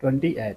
28।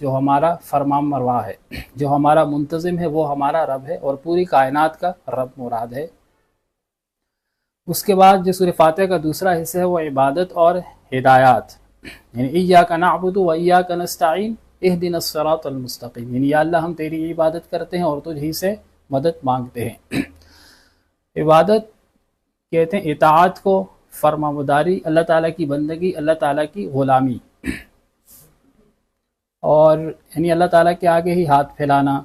جو ہمارا فرمان مروا ہے، جو ہمارا منتظم ہے، وہ ہمارا رب ہے اور پوری کائنات کا رب مراد ہے۔ اس کے بعد جو سورہ فاتحہ کا دوسرا حصہ ہے وہ عبادت اور ہدایات، یعنی ایاک نعبد و ایاک نستعین اہدنا الصراط المستقیم، یعنی یا اللہ ہم تیری عبادت کرتے ہیں اور تجھ ہی سے مدد مانگتے ہیں۔ عبادت کہتے ہیں اطاعت کو، فرما برداری، اللہ تعالیٰ کی بندگی، اللہ تعالیٰ کی غلامی، اور یعنی اللہ تعالیٰ کے آگے ہی ہاتھ پھیلانا،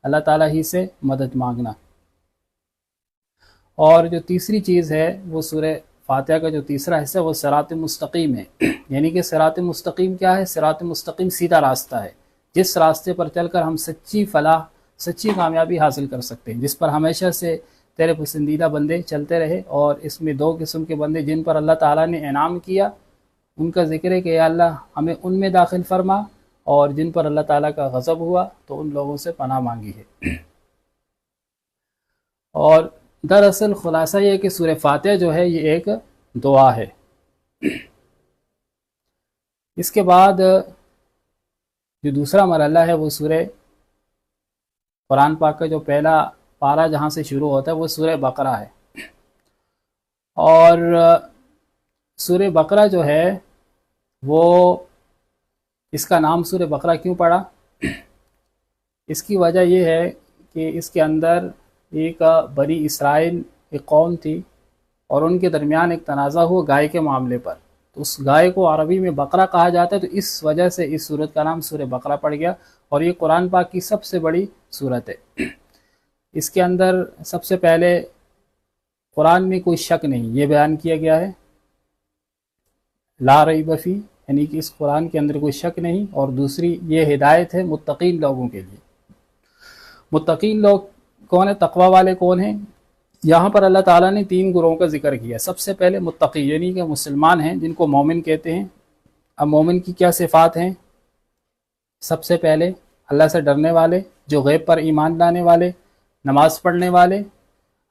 اللہ تعالیٰ ہی سے مدد مانگنا۔ اور جو تیسری چیز ہے وہ سورہ فاتحہ کا جو تیسرا حصہ وہ صراط مستقیم ہے، یعنی کہ صراط مستقیم کیا ہے؟ صراط مستقیم سیدھا راستہ ہے، جس راستے پر چل کر ہم سچی فلاح، سچی کامیابی حاصل کر سکتے ہیں، جس پر ہمیشہ سے تیرے پسندیدہ بندے چلتے رہے۔ اور اس میں دو قسم کے بندے جن پر اللہ تعالیٰ نے انعام کیا ان کا ذکر ہے کہ یا اللہ ہمیں ان میں داخل فرما، اور جن پر اللہ تعالیٰ کا غضب ہوا تو ان لوگوں سے پناہ مانگی ہے۔ اور دراصل خلاصہ یہ ہے کہ سورہ فاتحہ جو ہے یہ ایک دعا ہے۔ اس کے بعد جو دوسرا مرحلہ ہے وہ سورہ قرآن پاک کا جو پہلا پارہ جہاں سے شروع ہوتا ہے وہ سورہ بقرہ ہے۔ اور سورہ بقرہ جو ہے وہ، اس کا نام سورہ بقرہ کیوں پڑا؟ اس کی وجہ یہ ہے کہ اس کے اندر ایک بنی اسرائیل ایک قوم تھی اور ان کے درمیان ایک تنازع ہوا گائے کے معاملے پر، تو اس گائے کو عربی میں بقرہ کہا جاتا ہے، تو اس وجہ سے اس سورت کا نام سورہ بقرہ پڑ گیا، اور یہ قرآن پاک کی سب سے بڑی سورت ہے۔ اس کے اندر سب سے پہلے قرآن میں کوئی شک نہیں، یہ بیان کیا گیا ہے لا ریب فی، یعنی کہ اس قرآن کے اندر کوئی شک نہیں، اور دوسری یہ ہدایت ہے متقین لوگوں کے لیے۔ متقین لوگ کون ہیں؟ تقوی والے کون ہیں؟ یہاں پر اللہ تعالیٰ نے تین گروہوں کا ذکر کیا۔ سب سے پہلے متقی، یعنی کہ مسلمان ہیں جن کو مومن کہتے ہیں۔ اب مومن کی کیا صفات ہیں؟ سب سے پہلے اللہ سے ڈرنے والے، جو غیب پر ایمان لانے والے، نماز پڑھنے والے،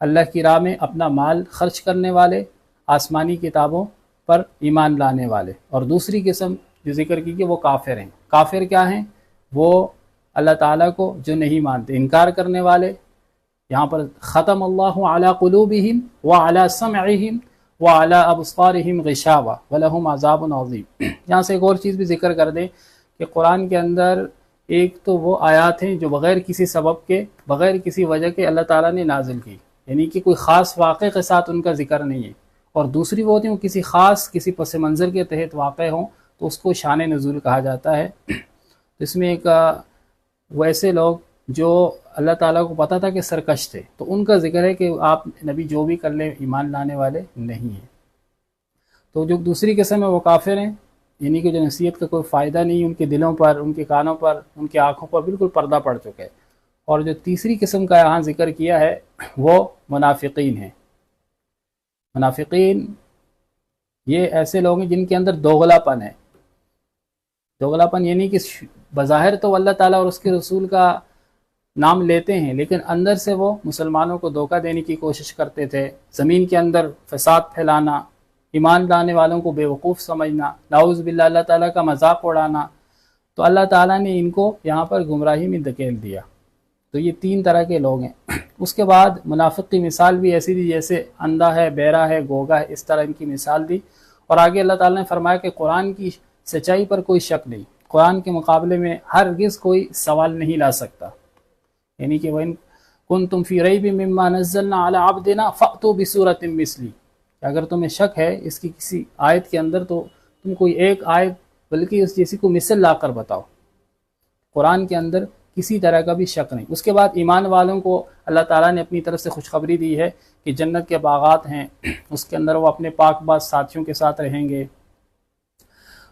اللہ کی راہ میں اپنا مال خرچ کرنے والے، آسمانی کتابوں پر ایمان لانے والے۔ اور دوسری قسم جو ذکر کی کہ وہ کافر ہیں۔ کافر کیا ہیں؟ وہ اللہ تعالیٰ کو جو نہیں مانتے، انکار کرنے والے۔ یہاں پر ختم اللہ علی قلوبہم وعلی سمعہم وعلی ابصارہم غشاوہ ولہم عذاب عظیم۔ یہاں سے ایک اور چیز بھی ذکر کر دیں کہ قرآن کے اندر ایک تو وہ آیات ہیں جو بغیر کسی سبب کے، بغیر کسی وجہ کے اللہ تعالیٰ نے نازل کی، یعنی کہ کوئی خاص واقعے کے ساتھ ان کا ذکر نہیں ہے، اور دوسری وہ ہوتی ہیں وہ کسی خاص کسی پس منظر کے تحت واقع ہوں تو اس کو شان نزول کہا جاتا ہے۔ اس میں ایک ویسے لوگ جو اللہ تعالیٰ کو پتہ تھا کہ سرکش تھے، تو ان کا ذکر ہے کہ آپ نبی جو بھی کر لیں ایمان لانے والے نہیں ہیں۔ تو جو دوسری قسم ہے وہ کافر ہیں، یعنی کہ جو نصیحت کا کوئی فائدہ نہیں، ان کے دلوں پر، ان کے کانوں پر، ان کی آنکھوں پر بالکل پردہ پڑ چکا ہے۔ اور جو تیسری قسم کا یہاں ذکر کیا ہے وہ منافقین ہیں۔ منافقین یہ ایسے لوگ ہیں جن کے اندر دوغلا پن ہے۔ دوغلا پن یعنی کہ بظاہر تو اللہ تعالیٰ اور اس کے رسول کا نام لیتے ہیں، لیکن اندر سے وہ مسلمانوں کو دھوکہ دینے کی کوشش کرتے تھے، زمین کے اندر فساد پھیلانا، ایمان لانے والوں کو بے وقوف سمجھنا، نعوذ باللہ اللہ تعالیٰ کا مذاق اڑانا۔ تو اللہ تعالیٰ نے ان کو یہاں پر گمراہی میں دھکیل دیا۔ تو یہ تین طرح کے لوگ ہیں۔ اس کے بعد منافق کی مثال بھی ایسی دی جیسے اندھا ہے، بہرا ہے، گوگا ہے، اس طرح ان کی مثال دی۔ اور آگے اللہ تعالیٰ نے فرمایا کہ قرآن کی سچائی پر کوئی شک نہیں، قرآن کے مقابلے میں ہرگز کوئی سوال نہیں لا سکتا، یعنی کہ وَإِن كُنتُمْ فِي رَيْبٍ مِّمَّا نَزَّلْنَا عَلَىٰ عَبْدِنَا فَأْتُوا بِسُورَةٍ مِّثْلِهِ، اگر تمہیں شک ہے اس کی کسی آیت کے اندر تو تم کوئی ایک آیت بلکہ اس جیسی کو مثل لا کر بتاؤ۔ قرآن کے اندر کسی طرح کا بھی شک نہیں۔ اس کے بعد ایمان والوں کو اللہ تعالیٰ نے اپنی طرف سے خوشخبری دی ہے کہ جنت کے باغات ہیں، اس کے اندر وہ اپنے پاک باز ساتھیوں کے ساتھ رہیں گے۔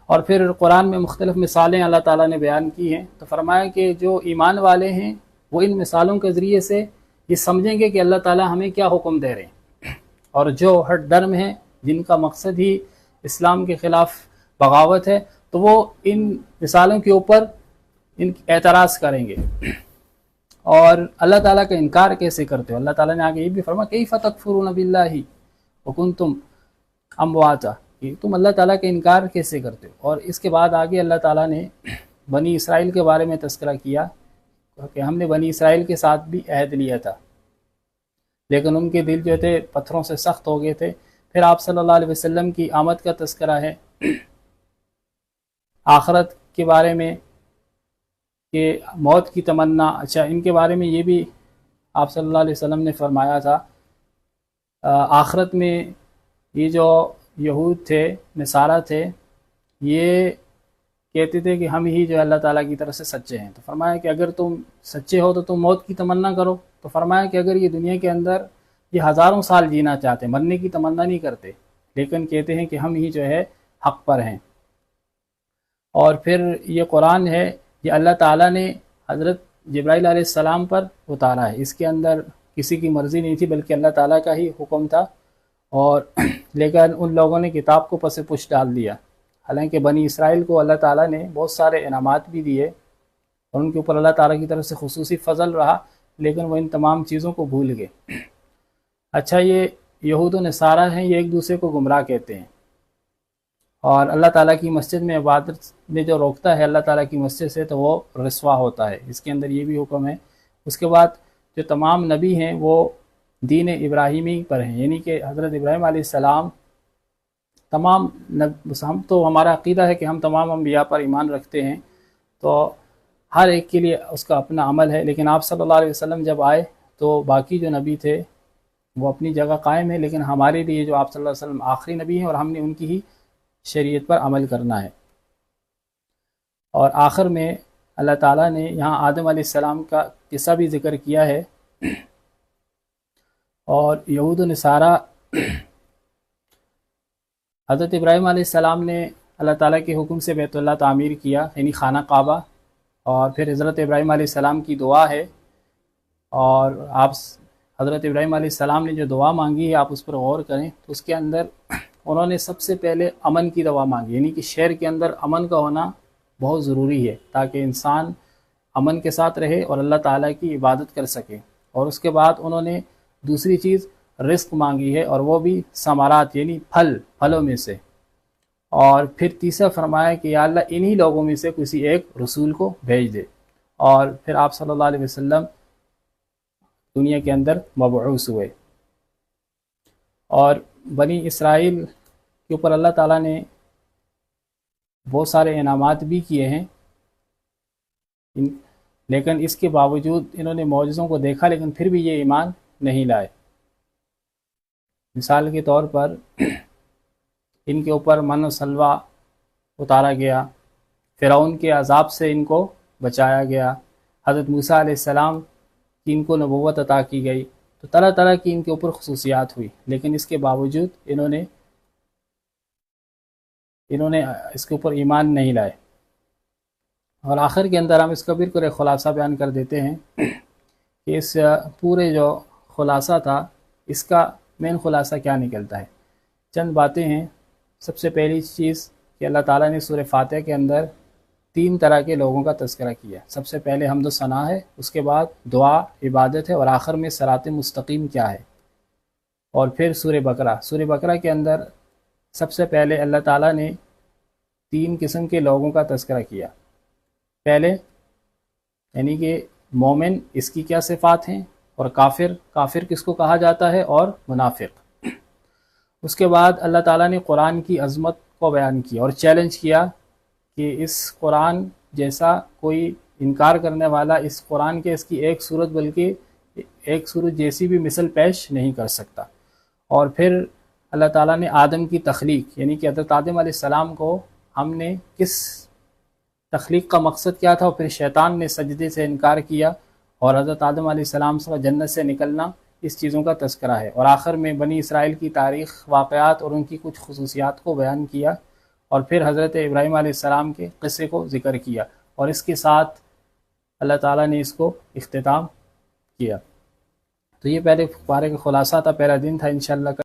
اور پھر قرآن میں مختلف مثالیں اللہ تعالیٰ نے بیان کی ہیں، تو فرمایا کہ جو ایمان والے ہیں وہ ان مثالوں کے ذریعے سے یہ سمجھیں گے کہ اللہ تعالیٰ ہمیں کیا حکم دے رہے ہیں، اور جو ہٹ ڈرم ہیں جن کا مقصد ہی اسلام کے خلاف بغاوت ہے تو وہ ان مثالوں کے اوپر ان اعتراض کریں گے۔ اور اللہ تعالیٰ کا انکار کیسے کرتے ہو؟ اللہ تعالیٰ نے آگے یہ بھی فرمایا کیف تکفرون باللہ وکنتم امواتا، کہ تم اللہ تعالیٰ کا انکار کیسے کرتے ہو۔ اور اس کے بعد آگے اللہ تعالیٰ نے بنی اسرائیل کے بارے میں تذکرہ کیا کہ ہم نے بنی اسرائیل کے ساتھ بھی عہد لیا تھا، لیکن ان کے دل جو تھے پتھروں سے سخت ہو گئے تھے۔ پھر آپ صلی اللہ علیہ وسلم کی آمد کا تذکرہ ہے، آخرت کے بارے میں کہ موت کی تمنا، اچھا ان کے بارے میں یہ بھی آپ صلی اللہ علیہ وسلم نے فرمایا تھا، آخرت میں یہ جو یہود تھے، نصارہ تھے، یہ کہتے تھے کہ ہم ہی جو اللہ تعالیٰ کی طرف سے سچے ہیں، تو فرمایا کہ اگر تم سچے ہو تو تم موت کی تمنا کرو۔ تو فرمایا کہ اگر یہ دنیا کے اندر یہ ہزاروں سال جینا چاہتے، مرنے کی تمنا نہیں کرتے، لیکن کہتے ہیں کہ ہم ہی جو ہے حق پر ہیں۔ اور پھر یہ قرآن ہے، یہ اللہ تعالیٰ نے حضرت جبرائیل علیہ السلام پر اتارا ہے، اس کے اندر کسی کی مرضی نہیں تھی بلکہ اللہ تعالیٰ کا ہی حکم تھا، اور لیکن ان لوگوں نے کتاب کو پس پش ڈال دیا۔ حالانکہ بنی اسرائیل کو اللہ تعالیٰ نے بہت سارے انعامات بھی دیے اور ان کے اوپر اللہ تعالیٰ کی طرف سے خصوصی فضل رہا، لیکن وہ ان تمام چیزوں کو بھول گئے۔ اچھا، یہ یہود و نصارہ ہیں، یہ ایک دوسرے کو گمراہ کہتے ہیں، اور اللہ تعالیٰ کی مسجد میں عبادت میں جو روکتا ہے اللہ تعالیٰ کی مسجد سے تو وہ رسوا ہوتا ہے، اس کے اندر یہ بھی حکم ہے۔ اس کے بعد جو تمام نبی ہیں وہ دین ابراہیمی پر ہیں، یعنی کہ حضرت ابراہیم علیہ السلام تمام ہم تو ہمارا عقیدہ ہے کہ ہم تمام انبیاء پر ایمان رکھتے ہیں، تو ہر ایک کے لیے اس کا اپنا عمل ہے، لیکن آپ صلی اللہ علیہ وسلم جب آئے تو باقی جو نبی تھے وہ اپنی جگہ قائم ہے، لیکن ہمارے لیے جو آپ صلی اللہ علیہ وسلم آخری نبی ہیں اور ہم نے ان کی ہی شریعت پر عمل کرنا ہے۔ اور آخر میں اللہ تعالیٰ نے یہاں آدم علیہ السلام کا قصہ بھی ذکر کیا ہے، اور یہود و نصارہ حضرت ابراہیم علیہ السلام نے اللہ تعالیٰ کے حکم سے بیت اللہ تعمیر کیا، یعنی خانہ کعبہ، اور پھر حضرت ابراہیم علیہ السلام کی دعا ہے، اور آپ حضرت ابراہیم علیہ السلام نے جو دعا مانگی ہے آپ اس پر غور کریں تو اس کے اندر انہوں نے سب سے پہلے امن کی دعا مانگی، یعنی کہ شہر کے اندر امن کا ہونا بہت ضروری ہے تاکہ انسان امن کے ساتھ رہے اور اللہ تعالیٰ کی عبادت کر سکے۔ اور اس کے بعد انہوں نے دوسری چیز رزق مانگی ہے، اور وہ بھی ثمرات یعنی پھلوں میں سے، اور پھر تیسرا فرمایا کہ یا اللہ انہی لوگوں میں سے کسی ایک رسول کو بھیج دے، اور پھر آپ صلی اللہ علیہ وسلم دنیا کے اندر مبعوث ہوئے۔ اور بنی اسرائیل کے اوپر اللہ تعالیٰ نے بہت سارے انعامات بھی کیے ہیں، لیکن اس کے باوجود انہوں نے معجزوں کو دیکھا لیکن پھر بھی یہ ایمان نہیں لائے۔ مثال کے طور پر ان کے اوپر من و سلوہ اتارا گیا، فرعون کے عذاب سے ان کو بچایا گیا، حضرت موسیٰ علیہ السلام کی ان کو نبوت عطا کی گئی، تو طرح طرح کی ان کے اوپر خصوصیات ہوئی، لیکن اس کے باوجود انہوں نے اس کے اوپر ایمان نہیں لائے۔ اور آخر کے اندر ہم اس کا بالکل ایک خلاصہ بیان کر دیتے ہیں کہ اس پورے جو خلاصہ تھا اس کا مین خلاصہ کیا نکلتا ہے۔ چند باتیں ہیں۔ سب سے پہلی چیز کہ اللہ تعالیٰ نے سورہ فاتحہ کے اندر 3 طرح کے لوگوں کا تذکرہ کیا۔ سب سے پہلے حمد و ثنا ہے، اس کے بعد دعا عبادت ہے، اور آخر میں صراط مستقیم کیا ہے۔ اور پھر سورہ بقرہ کے اندر سب سے پہلے اللہ تعالیٰ نے 3 قسم کے لوگوں کا تذکرہ کیا۔ پہلے یعنی کہ مومن، اس کی کیا صفات ہیں، اور کافر کس کو کہا جاتا ہے، اور منافق۔ اس کے بعد اللہ تعالیٰ نے قرآن کی عظمت کو بیان کیا اور چیلنج کیا کہ اس قرآن جیسا کوئی انکار کرنے والا اس قرآن کے اس کی ایک صورت بلکہ ایک صورت جیسی بھی مثل پیش نہیں کر سکتا۔ اور پھر اللہ تعالیٰ نے آدم کی تخلیق، یعنی کہ حضرت آدم علیہ السلام کو ہم نے کس تخلیق کا مقصد کیا تھا، اور پھر شیطان نے سجدے سے انکار کیا، اور حضرت آدم علیہ السلام سے جنت سے نکلنا، اس چیزوں کا تذکرہ ہے۔ اور آخر میں بنی اسرائیل کی تاریخ، واقعات اور ان کی کچھ خصوصیات کو بیان کیا، اور پھر حضرت ابراہیم علیہ السلام کے قصے کو ذکر کیا، اور اس کے ساتھ اللہ تعالیٰ نے اس کو اختتام کیا۔ تو یہ پہلے پارے کا خلاصہ تھا، پہلا دن تھا۔ انشاءاللہ